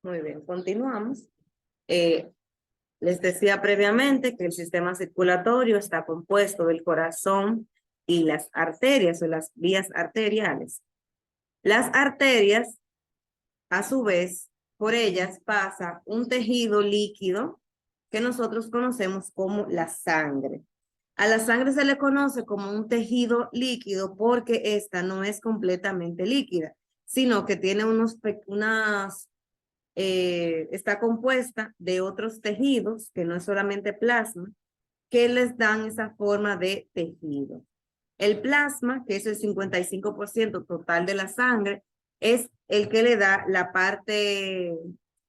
Muy bien, continuamos. Eh, Les decía previamente que el sistema circulatorio está compuesto del corazón y las arterias o las vías arteriales. Las arterias, a su vez, por ellas pasa un tejido líquido que nosotros conocemos como la sangre. A la sangre se le conoce como un tejido líquido porque esta no es completamente líquida, sino que tiene está compuesta de otros tejidos, que no es solamente plasma, que les dan esa forma de tejido. El plasma, que es el 55% total de la sangre, es el que le da la parte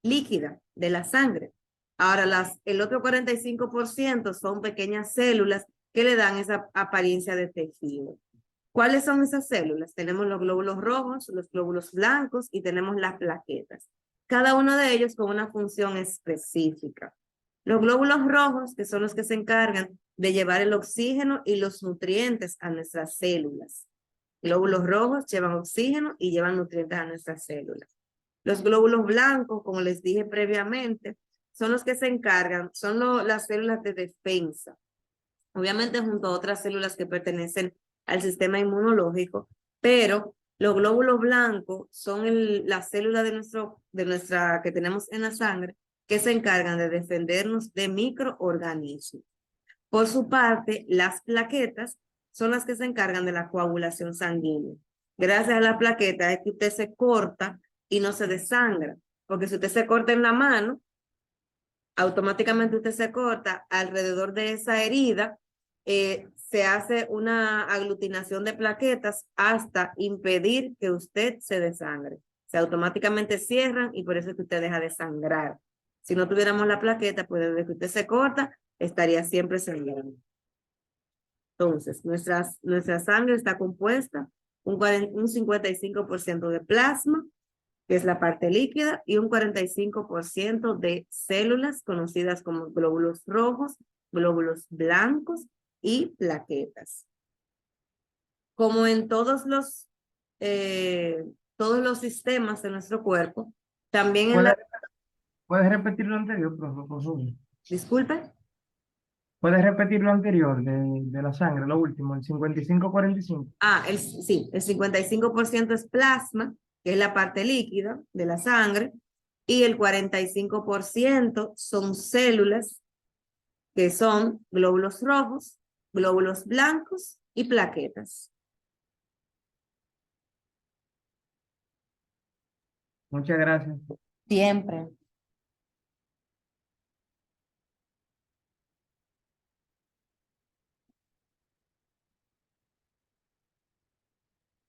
líquida de la sangre. Ahora, el otro 45% son pequeñas células que le dan esa apariencia de tejido. ¿Cuáles son esas células? Tenemos los glóbulos rojos, los glóbulos blancos y tenemos las plaquetas. Cada uno de ellos con una función específica. Los glóbulos rojos, que son los que se encargan de llevar el oxígeno y los nutrientes a nuestras células. Glóbulos rojos llevan oxígeno y llevan nutrientes a nuestras células. Los glóbulos blancos, como les dije previamente, son los que se encargan, son las células de defensa. Obviamente junto a otras células que pertenecen al sistema inmunológico, pero los glóbulos blancos son las células de nuestra que tenemos en la sangre que se encargan de defendernos de microorganismos. Por su parte, las plaquetas son las que se encargan de la coagulación sanguínea. Gracias a la plaqueta es que usted se corta y no se desangra, porque si usted se corta en la mano, automáticamente usted se corta alrededor de esa herida, se hace una aglutinación de plaquetas hasta impedir que usted se desangre. Se automáticamente cierran y por eso es que usted deja de sangrar. Si no tuviéramos la plaqueta, pues desde que usted se corta, estaría siempre sangrando. Entonces, nuestra sangre está compuesta un 55% de plasma, que es la parte líquida, y un 45% de células conocidas como glóbulos rojos, glóbulos blancos y plaquetas. Como en todos los sistemas de nuestro cuerpo, también en ¿Puedes, la... puedes repetir lo anterior, por favor? Disculpe. ¿Puedes repetir lo anterior de la sangre, lo último, el 55-45? Sí, el 55% es plasma, que es la parte líquida de la sangre, y el 45% son células, que son glóbulos rojos, glóbulos blancos y plaquetas. Muchas gracias. Siempre.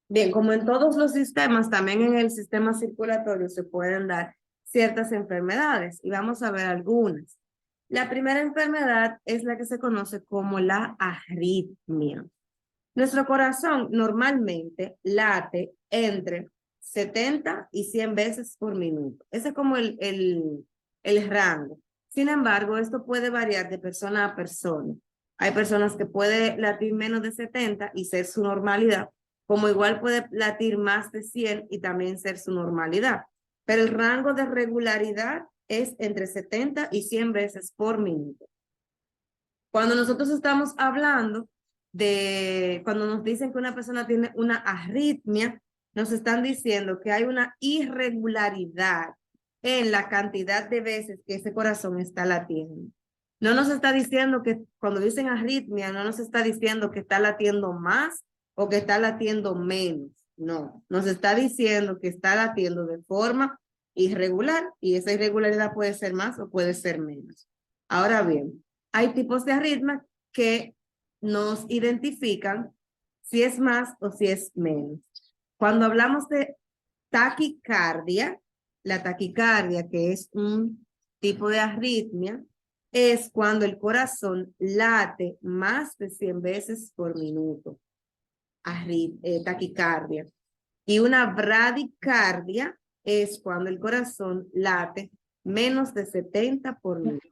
Bien, como en todos los sistemas, también en el sistema circulatorio se pueden dar ciertas enfermedades y vamos a ver algunas. La primera enfermedad es la que se conoce como la arritmia. Nuestro corazón normalmente late entre 70 y 100 veces por minuto. Ese es como el rango. Sin embargo, esto puede variar de persona a persona. Hay personas que puede latir menos de 70 y ser su normalidad, como igual puede latir más de 100 y también ser su normalidad. Pero el rango de regularidad es entre 70 y 100 veces por minuto. Cuando nosotros estamos hablando cuando nos dicen que una persona tiene una arritmia, nos están diciendo que hay una irregularidad en la cantidad de veces que ese corazón está latiendo. No nos está diciendo que cuando dicen arritmia, no nos está diciendo que está latiendo más o que está latiendo menos. No, nos está diciendo que está latiendo de forma irregular y esa irregularidad puede ser más o puede ser menos. Ahora bien, hay tipos de arritmia que nos identifican si es más o si es menos. Cuando hablamos de taquicardia, la taquicardia, que es un tipo de arritmia, es cuando el corazón late más de 100 veces por minuto. Taquicardia. Y una bradicardia es cuando el corazón late menos de 70 por minuto.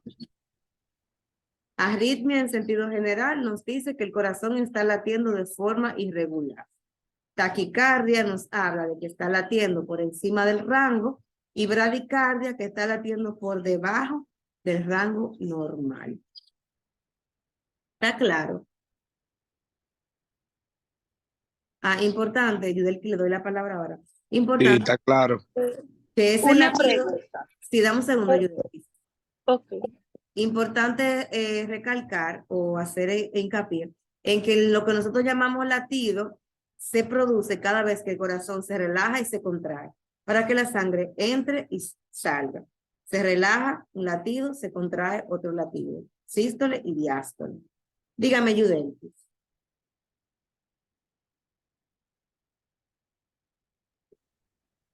Arritmia en sentido general nos dice que el corazón está latiendo de forma irregular. Taquicardia nos habla de que está latiendo por encima del rango y bradicardia, que está latiendo por debajo del rango normal. ¿Está claro? Importante, Yudel, que le doy la palabra ahora. Sí, Importante está claro. que ese Una latido, pregunta. si damos un segundo, Yudel. Ok. Importante recalcar o hacer hincapié en que lo que nosotros llamamos latido se produce cada vez que el corazón se relaja y se contrae, para que la sangre entre y salga. Se relaja un latido, se contrae otro latido. Sístole y diástole. Dígame, Yudelkis.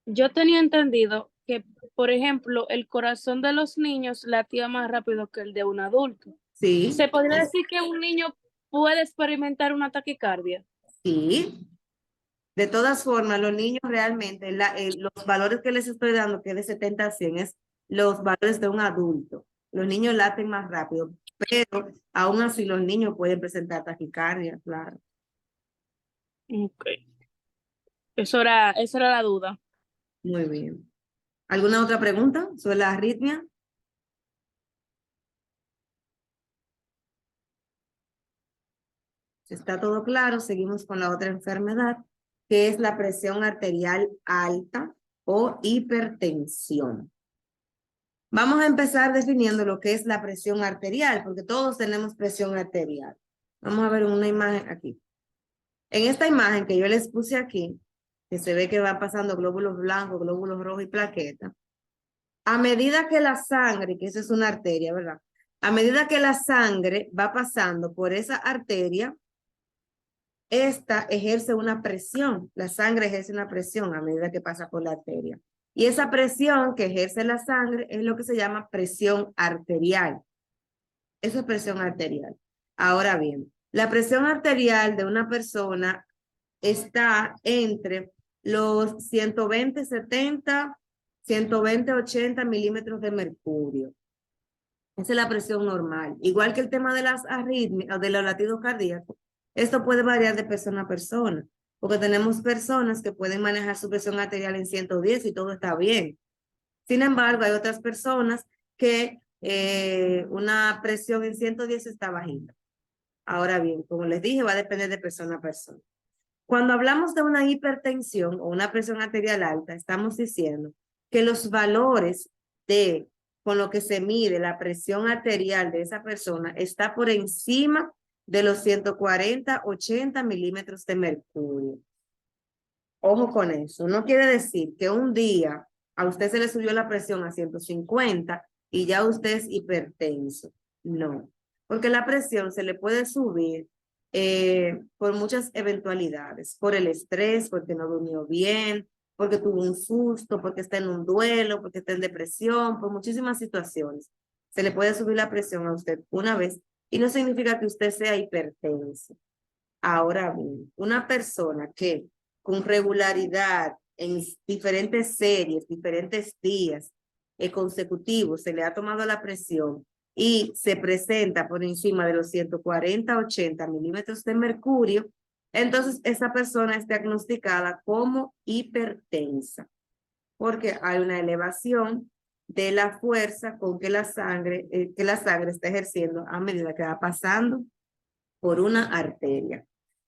Yo tenía entendido que, por ejemplo, el corazón de los niños latía más rápido que el de un adulto. Sí, ¿Se podría decir que un niño puede experimentar una taquicardia? sí. De todas formas, los niños realmente, los valores que les estoy dando, que es de 70 a 100, es los valores de un adulto. Los niños laten más rápido, pero aún así los niños pueden presentar taquicardia, claro. Ok. Esa era la duda. Muy bien. ¿Alguna otra pregunta sobre la arritmia? Si está todo claro, seguimos con la otra enfermedad, que es la presión arterial alta o hipertensión. Vamos a empezar definiendo lo que es la presión arterial, porque todos tenemos presión arterial. Vamos a ver una imagen aquí. En esta imagen que yo les puse aquí, que se ve que va pasando glóbulos blancos, glóbulos rojos y plaquetas, a medida que la sangre, que eso es una arteria, ¿verdad? A medida que la sangre va pasando por esa arteria, esta ejerce una presión, la sangre ejerce una presión a medida que pasa por la arteria. Y esa presión que ejerce la sangre es lo que se llama presión arterial. Eso es presión arterial. Ahora bien, la presión arterial de una persona está entre los 120-70, 120-80 milímetros de mercurio. Esa es la presión normal. Igual que el tema de las arritmias o de los latidos cardíacos, esto puede variar de persona a persona, porque tenemos personas que pueden manejar su presión arterial en 110 y todo está bien. Sin embargo, hay otras personas que una presión en 110 está bajita. Ahora bien, como les dije, va a depender de persona a persona. Cuando hablamos de una hipertensión o una presión arterial alta, estamos diciendo que los valores de con lo que se mide la presión arterial de esa persona está por encima de los 140-80 milímetros de mercurio. Ojo con eso. No quiere decir que un día a usted se le subió la presión a 150 y ya usted es hipertenso. No, porque la presión se le puede subir por muchas eventualidades, por el estrés, porque no durmió bien, porque tuvo un susto, porque está en un duelo, porque está en depresión, por muchísimas situaciones. Se le puede subir la presión a usted una vez y no significa que usted sea hipertenso. Ahora bien, una persona que con regularidad en diferentes series, diferentes días consecutivos, se le ha tomado la presión y se presenta por encima de los 140-80 milímetros de mercurio, entonces esa persona es diagnosticada como hipertensa, porque hay una elevación de la fuerza con que la sangre está ejerciendo a medida que va pasando por una arteria.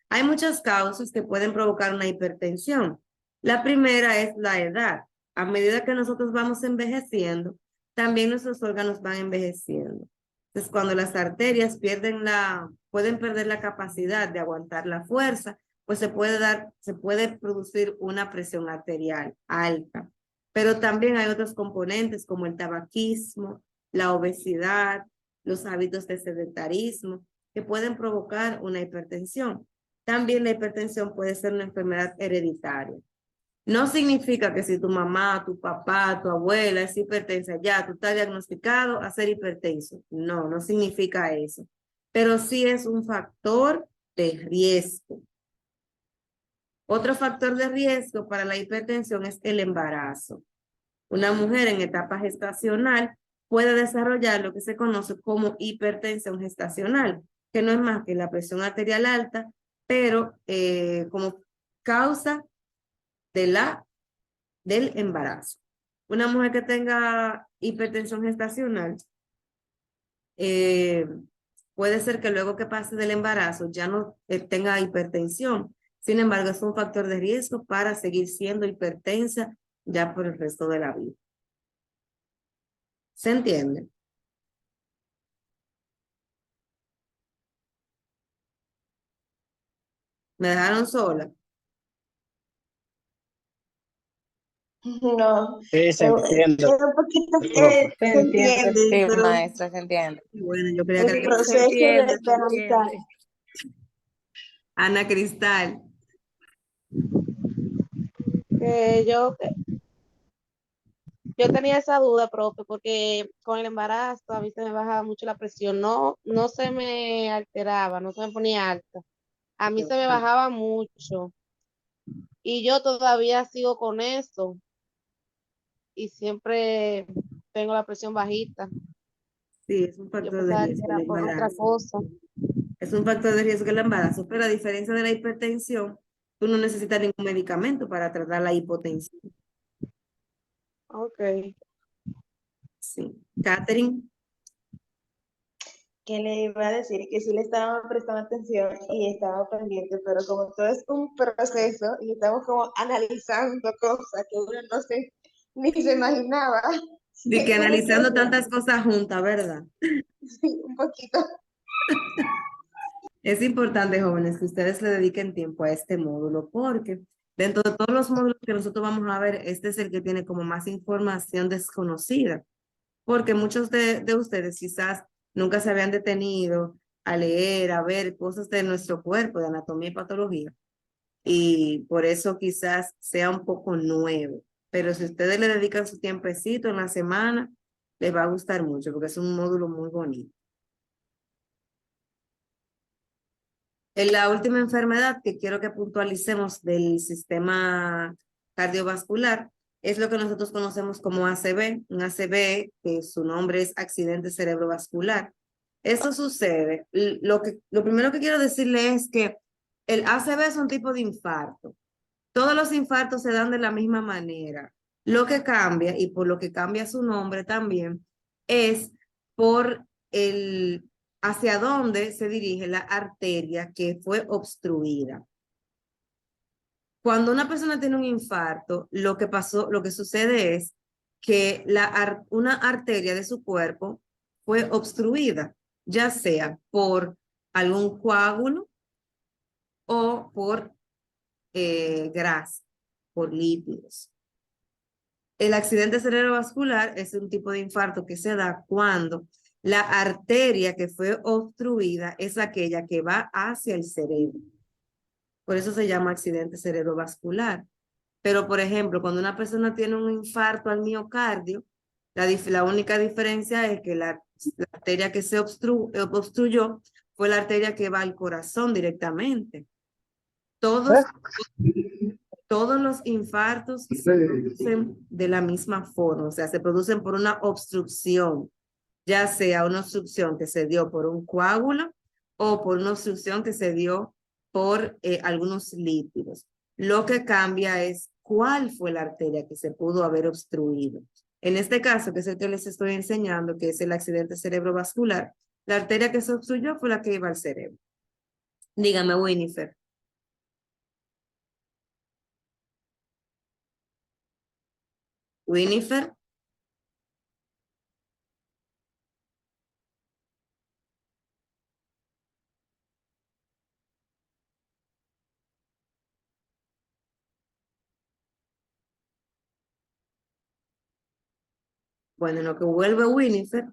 Hay muchas causas que pueden provocar una hipertensión. La primera es la edad. A medida que nosotros vamos envejeciendo, también nuestros órganos van envejeciendo. Entonces, cuando las arterias pueden perder la capacidad de aguantar la fuerza, pues se puede producir una presión arterial alta. Pero también hay otros componentes como el tabaquismo, la obesidad, los hábitos de sedentarismo, que pueden provocar una hipertensión. También la hipertensión puede ser una enfermedad hereditaria. No significa que si tu mamá, tu papá, tu abuela es hipertensa, ya tú estás diagnosticado a ser hipertenso. No, no significa eso. Pero sí es un factor de riesgo. Otro factor de riesgo para la hipertensión es el embarazo. Una mujer en etapa gestacional puede desarrollar lo que se conoce como hipertensión gestacional, que no es más que la presión arterial alta, pero como causa del embarazo. Una mujer que tenga hipertensión gestacional, eh, puede ser que luego que pase del embarazo ya no tenga hipertensión. Sin embargo, es un factor de riesgo para seguir siendo hipertensa ya por el resto de la vida. ¿Se entiende? ¿Me dejaron sola? No, Sí, se entiende, queda un poquito profe. que Se se entiende. entiende, Sí, pero maestra, se entiende. Bueno, yo creía el que... Se proceso entiende, de se analizar. entiende. Ana Cristal. Que yo tenía esa duda, profe, porque con el embarazo a mí se me bajaba mucho la presión, no se me alteraba, no se me ponía alta, a mí se me bajaba mucho y yo todavía sigo con eso y siempre tengo la presión bajita. Sí, es un Yo factor de pensaba que riesgo el era por otra embarazo. cosa. Es un factor de riesgo el embarazo, pero a diferencia de la hipertensión, tú no necesitas ningún medicamento para tratar la hipotensión. Ok. Sí. Catherine. Que le iba a decir que sí le estaba prestando atención y estaba pendiente, pero como todo es un proceso y estamos como analizando cosas que uno no se, ni se imaginaba. De que Como analizando que, tantas cosas juntas, ¿verdad? sí, un poquito. Es importante, jóvenes, que ustedes le dediquen tiempo a este módulo, porque dentro de todos los módulos que nosotros vamos a ver, este es el que tiene como más información desconocida, porque muchos de ustedes quizás nunca se habían detenido a leer, a ver cosas de nuestro cuerpo, de anatomía y patología, y por eso quizás sea un poco nuevo. Pero si ustedes le dedican su tiempecito en la semana, les va a gustar mucho, porque es un módulo muy bonito. En la última enfermedad que quiero que puntualicemos del sistema cardiovascular es lo que nosotros conocemos como ACV, un ACV que su nombre es accidente cerebrovascular. Eso sucede. Lo primero que quiero decirle es que el ACV es un tipo de infarto. Todos los infartos se dan de la misma manera. Lo que cambia, y por lo que cambia su nombre también, es por el hacia dónde se dirige la arteria que fue obstruida. Cuando una persona tiene un infarto, lo que pasó, lo que sucede es que una arteria de su cuerpo fue obstruida, ya sea por algún coágulo o por grasa, por lípidos. El accidente cerebrovascular es un tipo de infarto que se da cuando la arteria que fue obstruida es aquella que va hacia el cerebro. Por eso se llama accidente cerebrovascular. Pero, por ejemplo, cuando una persona tiene un infarto al miocardio, la única diferencia es que la arteria que se obstruyó fue la arteria que va al corazón directamente. Todos Todos los infartos se producen de la misma forma, o sea, se producen por una obstrucción, ya sea una obstrucción que se dio por un coágulo o por una obstrucción que se dio por algunos lípidos. Lo que cambia es cuál fue la arteria que se pudo haber obstruido. En este caso, que es el que les estoy enseñando, que es el accidente cerebrovascular, la arteria que se obstruyó fue la que iba al cerebro. Dígame, Winifred. Winifred. Bueno, en lo que vuelve Winifred,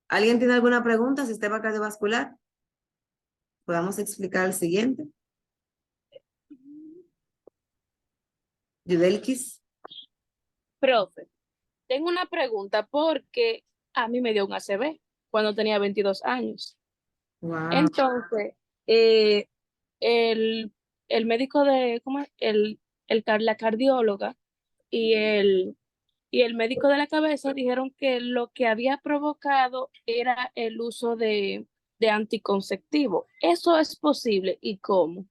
¿alguien tiene alguna pregunta? Sistema cardiovascular. Podamos explicar el siguiente. Yudelkis. Profe, tengo una pregunta porque a mí me dio un ACV cuando tenía 22 años. Wow. Entonces, eh, el, el médico de, ¿cómo es? La cardióloga y el médico de la cabeza dijeron que lo que había provocado era el uso de anticonceptivo. ¿Eso es posible y cómo?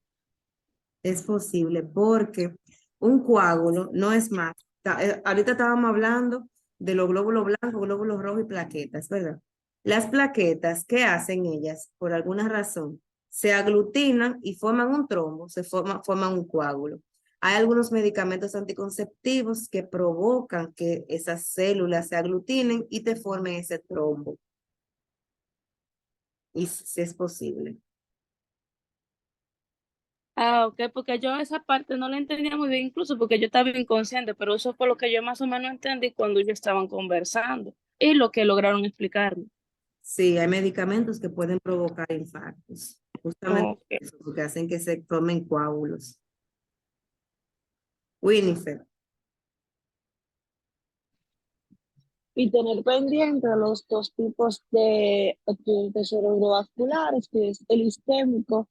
Es posible porque un coágulo no es más Ahorita estábamos hablando de los glóbulos blancos, glóbulos rojos y plaquetas, ¿verdad? Las plaquetas, ¿qué hacen ellas? Por alguna razón, se aglutinan y forman un trombo, forman un coágulo. Hay algunos medicamentos anticonceptivos que provocan que esas células se aglutinen y te formen ese trombo. Y si es posible. Ah, ok, porque yo esa parte no la entendía muy bien, incluso porque yo estaba inconsciente, pero eso fue lo que yo más o menos entendí cuando ellos estaban conversando y lo que lograron explicarme. Sí, hay medicamentos que pueden provocar infartos. Justamente Ok. eso, porque hacen que se formen coágulos. Winifred. Y tener pendiente los dos tipos de accidentes cerebrovasculares, que es el isquémico,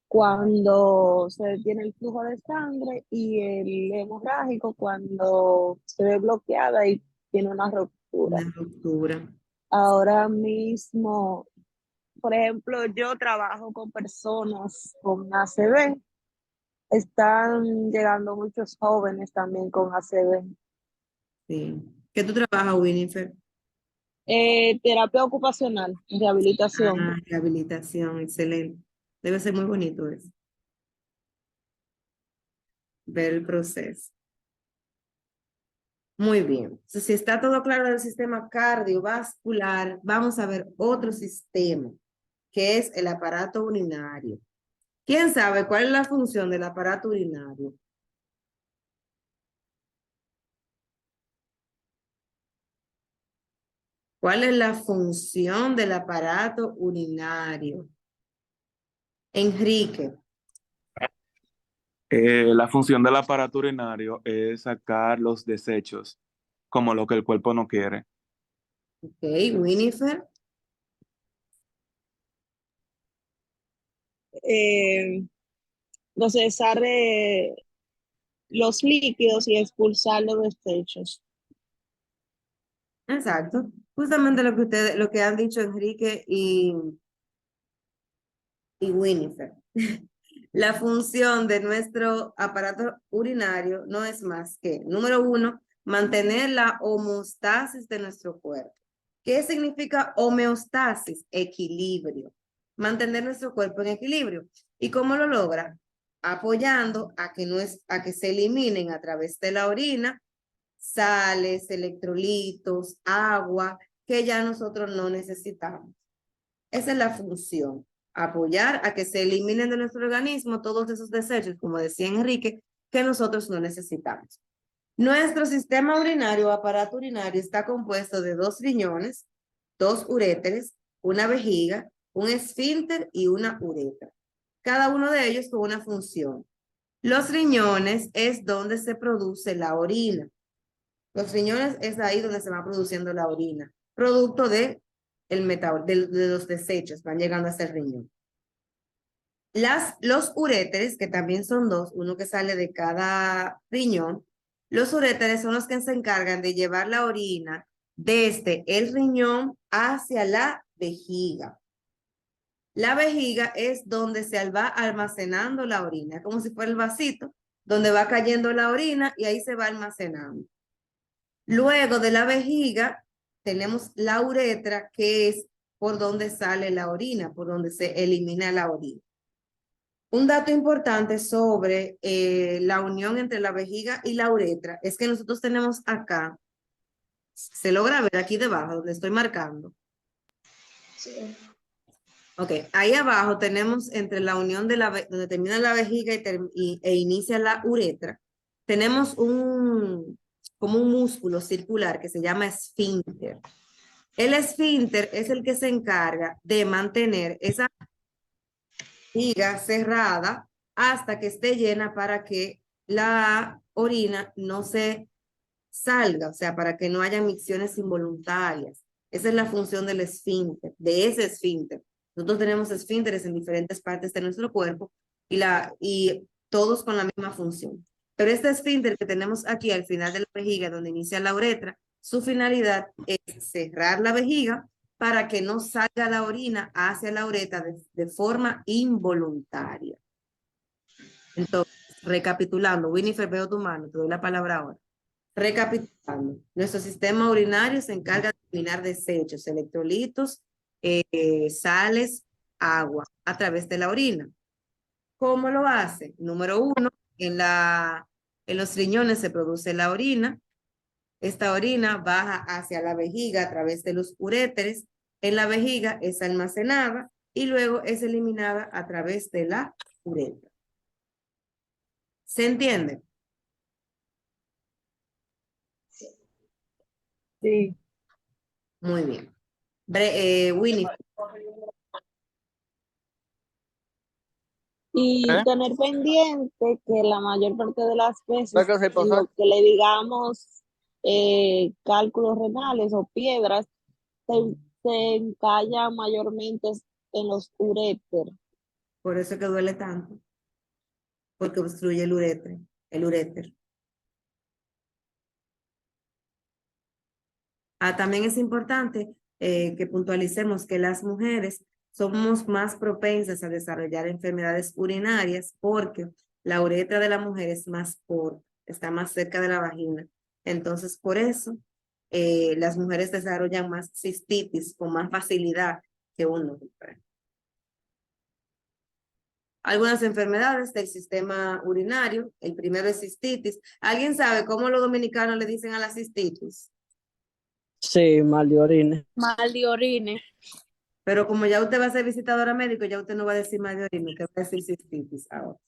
cuando se detiene el flujo de sangre, y el hemorrágico cuando se ve bloqueada y tiene una ruptura. Una ruptura. Ahora mismo, por ejemplo, yo trabajo con personas con ACV. Están llegando muchos jóvenes también con ACV. Sí. ¿Qué tú trabajas, Winifred? Terapia ocupacional, rehabilitación. Ah, rehabilitación, excelente. Debe ser muy bonito eso, ver el proceso. Muy bien. Entonces, si está todo claro del sistema cardiovascular, vamos a ver otro sistema, que es el aparato urinario. ¿Quién sabe cuál es la función del aparato urinario? ¿Cuál es la función del aparato urinario? Enrique. La función del aparato urinario es sacar los desechos, como lo que el cuerpo no quiere. Ok, Winifred. Procesar los líquidos y expulsar los desechos. Exacto. Justamente lo que han dicho Enrique y Winifred. La función de nuestro aparato urinario no es más que, número uno, mantener la homeostasis de nuestro cuerpo. ¿Qué significa homeostasis? Equilibrio. Mantener nuestro cuerpo en equilibrio. ¿Y cómo lo logra? Apoyando a que se eliminen a través de la orina sales, electrolitos, agua, que ya nosotros no necesitamos. Esa es la función, apoyar a que se eliminen de nuestro organismo todos esos desechos, como decía Enrique, que nosotros no necesitamos. Nuestro sistema urinario o aparato urinario está compuesto de 2 riñones, 2 uréteres, una vejiga, un esfínter y una uretra. Cada uno de ellos con una función. Los riñones es donde se produce la orina. Los riñones es ahí donde se va produciendo la orina, producto de los desechos, van llegando hasta el riñón. Los uréteres, que también son 2, uno que sale de cada riñón, los uréteres son los que se encargan de llevar la orina desde el riñón hacia la vejiga. La vejiga es donde se va almacenando la orina, como si fuera el vasito, donde va cayendo la orina y ahí se va almacenando. Luego de la vejiga tenemos la uretra, que es por donde sale la orina, por donde se elimina la orina. Un dato importante sobre la unión entre la vejiga y la uretra es que nosotros tenemos acá, se logra ver aquí debajo donde estoy marcando. Sí. Ok, ahí abajo tenemos entre la unión de donde termina la vejiga e inicia la uretra, tenemos como un músculo circular que se llama esfínter. El esfínter es el que se encarga de mantener esa vejiga cerrada hasta que esté llena para que la orina no se salga, o sea, para que no haya micciones involuntarias. Esa es la función del esfínter, de ese esfínter. Nosotros tenemos esfínteres en diferentes partes de nuestro cuerpo y todos con la misma función. Pero este esfínter que tenemos aquí al final de la vejiga, donde inicia la uretra, su finalidad es cerrar la vejiga para que no salga la orina hacia la uretra de forma involuntaria. Entonces, recapitulando, Winifred, veo tu mano, te doy la palabra ahora. Recapitulando, nuestro sistema urinario se encarga de eliminar desechos, electrolitos, sales, agua a través de la orina. ¿Cómo lo hace? Número uno, en los riñones se produce la orina. Esta orina baja hacia la vejiga a través de los uréteres. En la vejiga es almacenada y luego es eliminada a través de la uretra. ¿Se entiende? Sí. Muy bien. Winnie, Y ¿Eh? tener pendiente que la mayor parte de las veces ¿Qué se en pasa? lo que le digamos cálculos renales o piedras se encallan mayormente en los uréteres. por eso es que duele tanto, porque obstruye el uréter. También es importante que puntualicemos que las mujeres somos más propensas a desarrollar enfermedades urinarias porque la uretra de la mujer es más corta, está más cerca de la vagina. Entonces, por eso, las mujeres desarrollan más cistitis con más facilidad que un hombre. Algunas enfermedades del sistema urinario, el primero es cistitis. ¿Alguien sabe cómo los dominicanos le dicen a la cistitis? Sí, mal de orina. Mal de orine. Pero como ya usted va a ser visitadora médico, ya usted no va a decir mal de orina, usted va a decir cistitis ahora.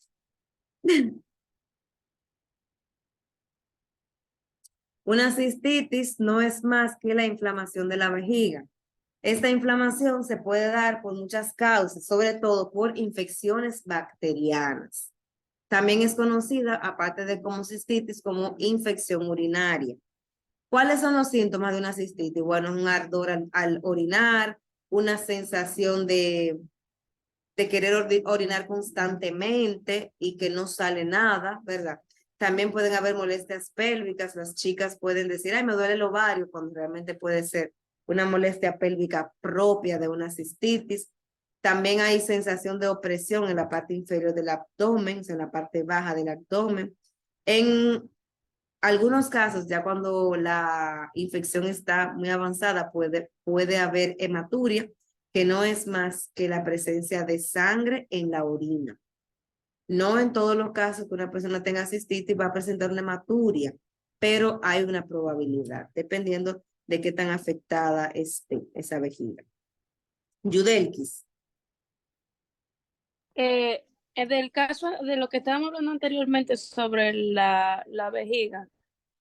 Una cistitis no es más que la inflamación de la vejiga. Esta inflamación se puede dar por muchas causas, sobre todo por infecciones bacterianas. También es conocida, aparte de como cistitis, como infección urinaria. ¿Cuáles son los síntomas de una cistitis? Bueno, un ardor al orinar, una sensación de querer orinar constantemente y que no sale nada, ¿verdad? También pueden haber molestias pélvicas, las chicas pueden decir, ay, me duele el ovario, cuando realmente puede ser una molestia pélvica propia de una cistitis. También hay sensación de opresión en la parte inferior del abdomen, en la parte baja del abdomen. En algunos casos, ya cuando la infección está muy avanzada, puede haber hematuria, que no es más que la presencia de sangre en la orina. No en todos los casos que una persona tenga cistitis va a presentar una hematuria, pero hay una probabilidad, dependiendo de qué tan afectada esté esa vejiga. Yudelkis. Del caso de lo que estábamos hablando anteriormente sobre la vejiga,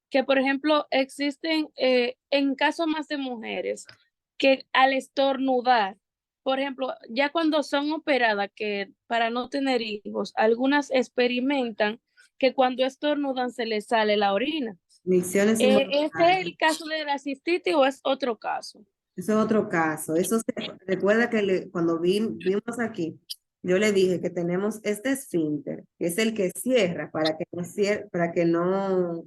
que por ejemplo existen en casos más de mujeres que al estornudar, por ejemplo, ya cuando son operadas que para no tener hijos, algunas experimentan que cuando estornudan se les sale la orina. Misiones ¿Ese es involuntarias. el caso de la cistitis o es otro caso? Eso es otro caso. Recuerda que cuando vimos aquí, yo le dije que tenemos este esfínter, que es el que cierra para que no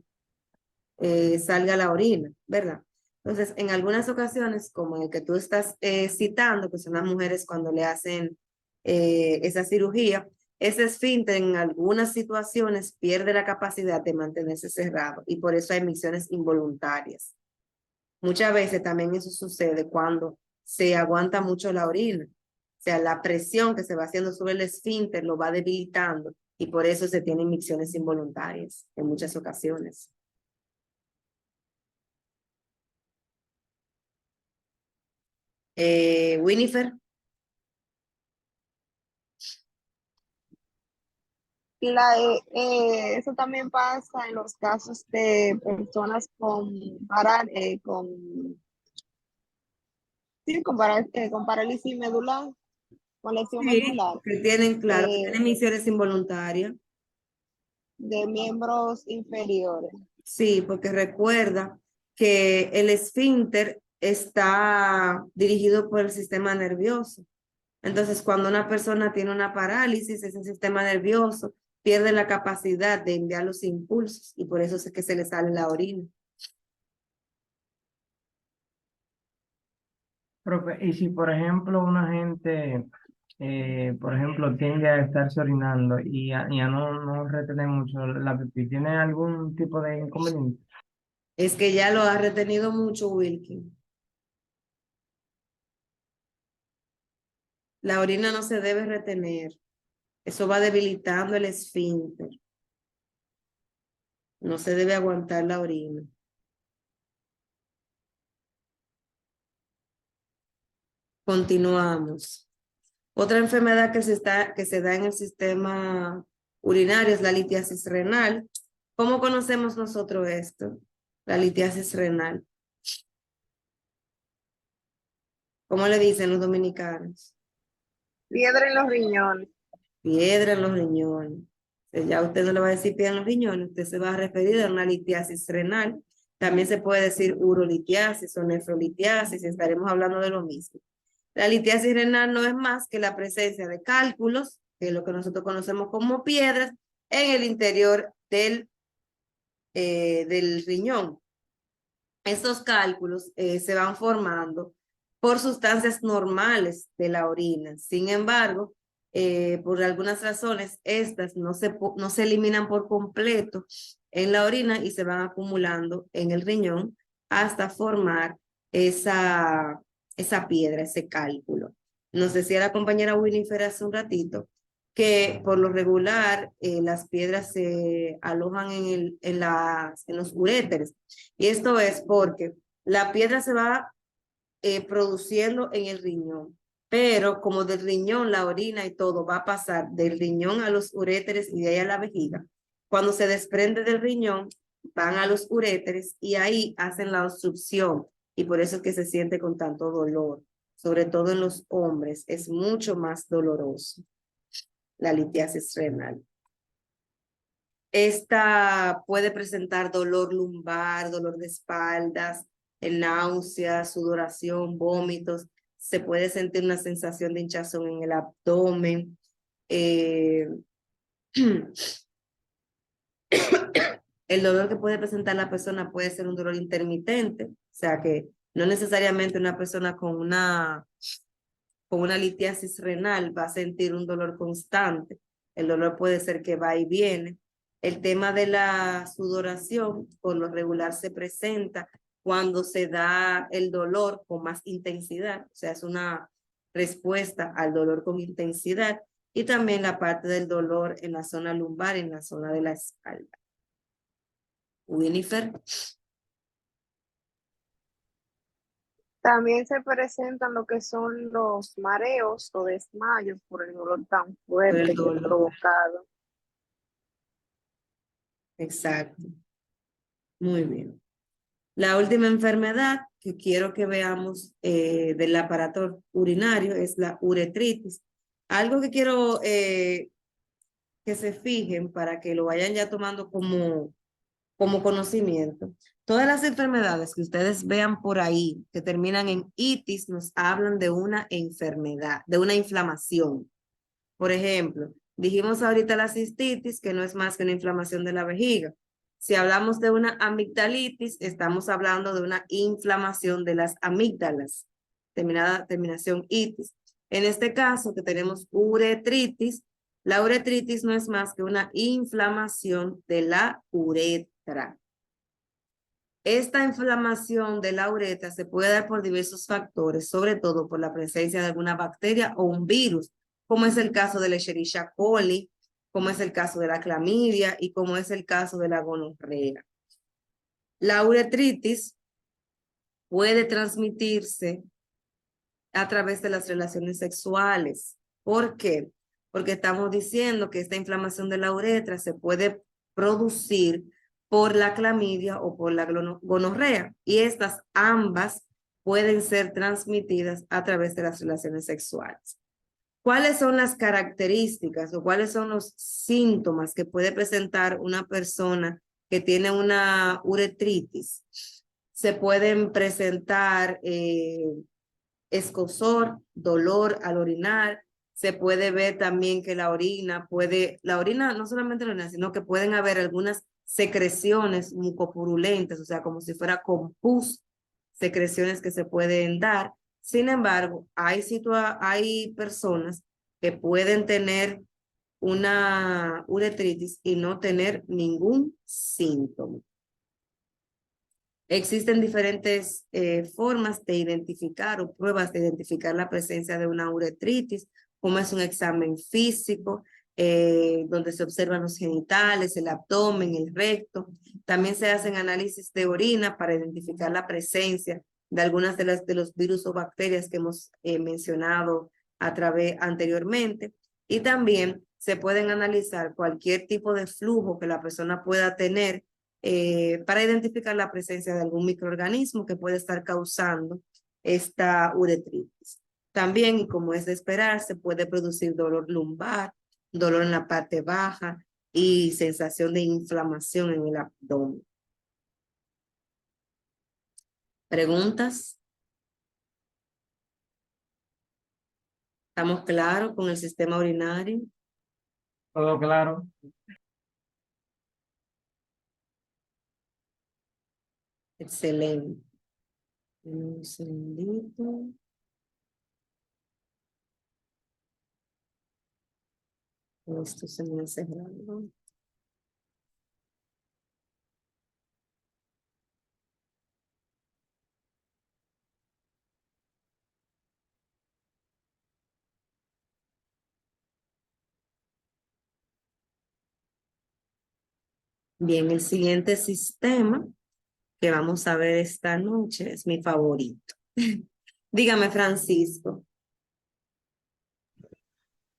salga la orina, ¿verdad? Entonces, en algunas ocasiones, como el que tú estás citando, que son las mujeres cuando le hacen esa cirugía, ese esfínter en algunas situaciones pierde la capacidad de mantenerse cerrado y por eso hay emisiones involuntarias. Muchas veces también eso sucede cuando se aguanta mucho la orina. O sea, la presión que se va haciendo sobre el esfínter lo va debilitando y por eso se tienen micciones involuntarias en muchas ocasiones. Winifred. Eso también pasa en los casos de personas con parálisis medular, con lesión Sí, medular, que tienen, claro, que eh, tienen misiones involuntarias. de miembros inferiores. Sí, porque recuerda que el esfínter está dirigido por el sistema nervioso. Entonces, cuando una persona tiene una parálisis, ese sistema nervioso pierde la capacidad de enviar los impulsos y por eso es que se le sale la orina. Profe, y si por ejemplo una gente, por ejemplo, tiende a estarse orinando y a no retener mucho la pipí, ¿tiene algún tipo de inconveniente? Es que ya lo ha retenido mucho, Wilkin. La orina no se debe retener. Eso va debilitando el esfínter. No se debe aguantar la orina. Continuamos. Otra enfermedad que se da en el sistema urinario es la litiasis renal. ¿Cómo conocemos nosotros esto? La litiasis renal. ¿Cómo le dicen los dominicanos? Piedra en los riñones. Piedra en los riñones. Ya usted no le va a decir piedra en los riñones, usted se va a referir a una litiasis renal. También se puede decir urolitiasis o nefrolitiasis, estaremos hablando de lo mismo. La litiasis renal no es más que la presencia de cálculos, que es lo que nosotros conocemos como piedras, en el interior del riñón. Estos cálculos se van formando por sustancias normales de la orina. Sin embargo, por algunas razones, estas no se eliminan por completo en la orina y se van acumulando en el riñón hasta formar esa piedra, ese cálculo. Nos decía la compañera Winifred hace un ratito que por lo regular las piedras se alojan en los uréteres. Y esto es porque la piedra se va produciendo en el riñón, pero como del riñón la orina y todo va a pasar del riñón a los uréteres y de ahí a la vejiga. Cuando se desprende del riñón, van a los uréteres y ahí hacen la obstrucción y por eso es que se siente con tanto dolor, sobre todo en los hombres, es mucho más doloroso la litiasis renal. Esta puede presentar dolor lumbar, dolor de espaldas, náuseas, sudoración, vómitos. Se puede sentir una sensación de hinchazón en el abdomen. El dolor que puede presentar la persona puede ser un dolor intermitente, o sea que no necesariamente una persona con una litiasis renal va a sentir un dolor constante. El dolor puede ser que va y viene. El tema de la sudoración, por lo regular, se presenta cuando se da el dolor con más intensidad, o sea, es una respuesta al dolor con intensidad, y también la parte del dolor en la zona lumbar, en la zona de la espalda. Winifred. También se presentan lo que son los mareos o desmayos por el dolor tan fuerte que es provocado. Exacto. Muy bien. La última enfermedad que quiero que veamos del aparato urinario es la uretritis. Algo que quiero que se fijen para que lo vayan ya tomando como conocimiento. Todas las enfermedades que ustedes vean por ahí que terminan en itis nos hablan de una enfermedad, de una inflamación. Por ejemplo, dijimos ahorita la cistitis, que no es más que una inflamación de la vejiga. Si hablamos de una amigdalitis, estamos hablando de una inflamación de las amígdalas, terminación itis. En este caso, que tenemos uretritis, la uretritis no es más que una inflamación de la uretra. Esta inflamación de la uretra se puede dar por diversos factores, sobre todo por la presencia de alguna bacteria o un virus, como es el caso de la Escherichia coli, como es el caso de la clamidia y como es el caso de la gonorrea. La uretritis puede transmitirse a través de las relaciones sexuales. ¿Por qué? Porque estamos diciendo que esta inflamación de la uretra se puede producir por la clamidia o por la gonorrea, y estas ambas pueden ser transmitidas a través de las relaciones sexuales. ¿Cuáles son las características o cuáles son los síntomas que puede presentar una persona que tiene una uretritis? Se pueden presentar escozor, dolor al orinar. Se puede ver también que la orina no solamente la orina, sino que pueden haber algunas secreciones mucopurulentas, o sea, como si fuera con pus, secreciones que se pueden dar. Sin embargo, hay personas que pueden tener una uretritis y no tener ningún síntoma. Existen diferentes formas de identificar o pruebas de identificar la presencia de una uretritis, como es un examen físico, donde se observan los genitales, el abdomen, el recto. También se hacen análisis de orina para identificar la presencia de algunas de los virus o bacterias que hemos mencionado anteriormente. Y también se pueden analizar cualquier tipo de flujo que la persona pueda tener para identificar la presencia de algún microorganismo que puede estar causando esta uretritis. También, y como es de esperar, se puede producir dolor lumbar, dolor en la parte baja y sensación de inflamación en el abdomen. ¿Preguntas? ¿Estamos claros con el sistema urinario? ¿Todo claro? Excelente. Un segundito. Esto se me ha cerrado. Bien, el siguiente sistema que vamos a ver esta noche es mi favorito. Dígame, Francisco.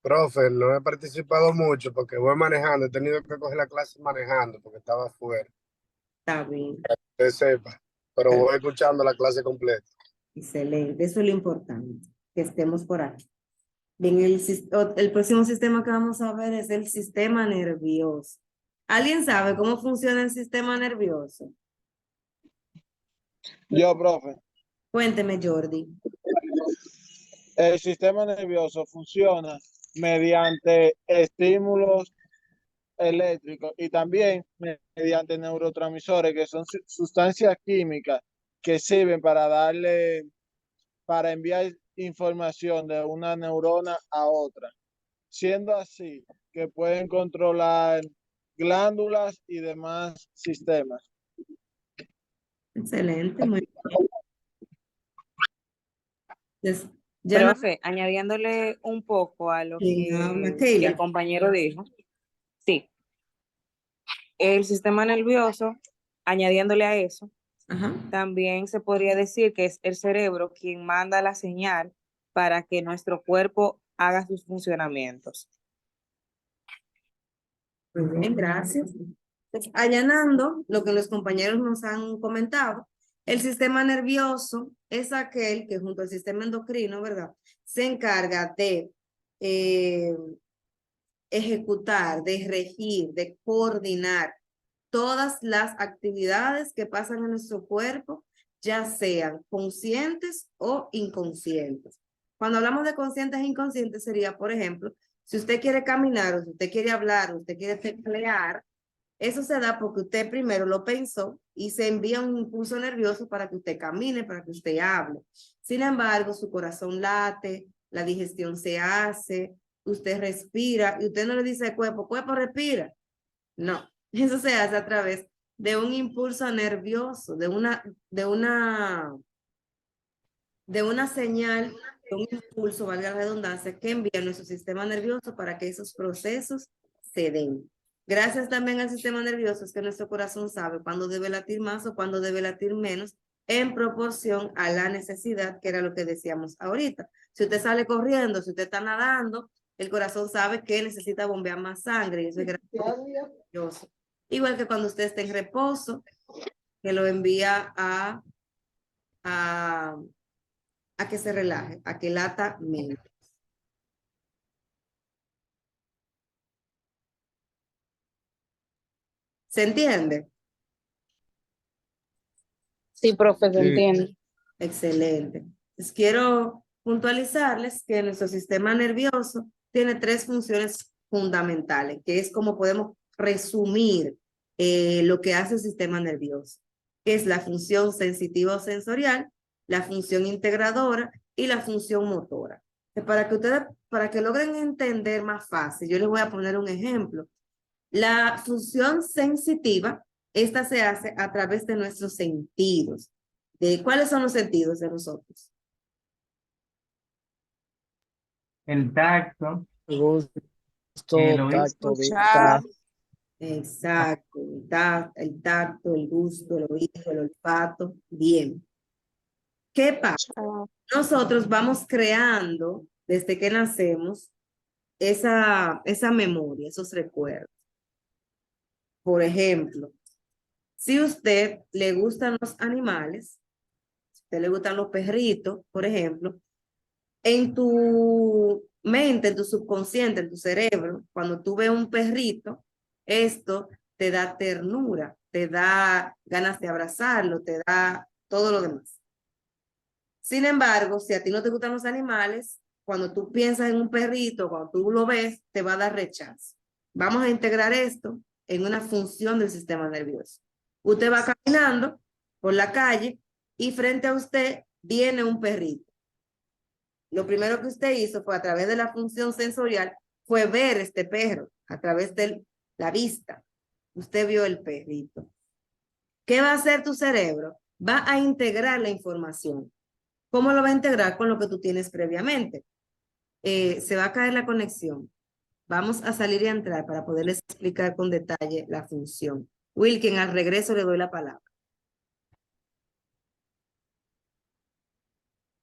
Profe, no he participado mucho porque voy manejando. He tenido que coger la clase manejando porque estaba afuera. Está bien. Que sepa. Pero voy escuchando la clase completa. Excelente. Eso es lo importante, que estemos por aquí. Bien, el próximo sistema que vamos a ver es el sistema nervioso. ¿Alguien sabe cómo funciona el sistema nervioso? Yo, profe, Cuénteme, Jordi. el sistema nervioso funciona mediante estímulos eléctricos y también mediante neurotransmisores, que son sustancias químicas que sirven para enviar información de una neurona a otra, siendo así que pueden controlar glándulas y demás sistemas. Excelente, muy bien. Ya no, Profe, añadiéndole un poco a lo ¿quién habla? que el Keila. compañero dijo, sí, el sistema nervioso, añadiéndole a eso, Ajá. también se podría decir que es el cerebro quien manda la señal para que nuestro cuerpo haga sus funcionamientos. Muy bien, gracias. Pues, allanando lo que los compañeros nos han comentado, el sistema nervioso es aquel que junto al sistema endocrino, ¿verdad? Se encarga de ejecutar, de regir, de coordinar todas las actividades que pasan en nuestro cuerpo, ya sean conscientes o inconscientes. Cuando hablamos de conscientes e inconscientes sería, por ejemplo, si usted quiere caminar, o si usted quiere hablar, o usted quiere teclear, eso se da porque usted primero lo pensó y se envía un impulso nervioso para que usted camine, para que usted hable. Sin embargo, su corazón late, la digestión se hace, usted respira y usted no le dice al cuerpo, cuerpo respira. No, eso se hace a través de un impulso nervioso, de una señal, de un impulso, valga la redundancia, que envía nuestro sistema nervioso para que esos procesos se den. Gracias también al sistema nervioso es que nuestro corazón sabe cuándo debe latir más o cuándo debe latir menos en proporción a la necesidad, que era lo que decíamos ahorita. Si usted sale corriendo, si usted está nadando, el corazón sabe que necesita bombear más sangre y eso es gracioso. Igual que cuando usted está en reposo, que lo envía a que se relaje, a que lata menos. ¿Se entiende? Sí, profe, se Sí. entiende. Excelente. Les quiero puntualizarles que nuestro sistema nervioso tiene 3 funciones fundamentales, que es como podemos resumir lo que hace el sistema nervioso, que es la función sensitiva o sensorial, la función integradora y la función motora. Para que logren entender más fácil, yo les voy a poner un ejemplo. La función sensitiva esta se hace a través de nuestros sentidos. ¿Cuáles son los sentidos de nosotros? El tacto, Gusto, el oído, tacto, Escuchar, vista. Exacto, el tacto, el gusto, el oído, el olfato. Bien. ¿Qué pasa? Nosotros vamos creando, desde que nacemos, esa memoria, esos recuerdos. Por ejemplo, si a usted le gustan los animales, si a usted le gustan los perritos, por ejemplo, en tu mente, en tu subconsciente, en tu cerebro, cuando tú ves un perrito, esto te da ternura, te da ganas de abrazarlo, te da todo lo demás. Sin embargo, si a ti no te gustan los animales, cuando tú piensas en un perrito, cuando tú lo ves, te va a dar rechazo. Vamos a integrar esto en una función del sistema nervioso. Usted va caminando por la calle y frente a usted viene un perrito. Lo primero que usted hizo fue a través de la función sensorial, fue ver este perro a través de la vista. Usted vio el perrito. ¿Qué va a hacer tu cerebro? Va a integrar la información. ¿Cómo lo va a integrar? Con lo que tú tienes previamente. Se va a caer la conexión. Vamos a salir y a entrar para poderles explicar con detalle la función. Wilkin, al regreso le doy la palabra.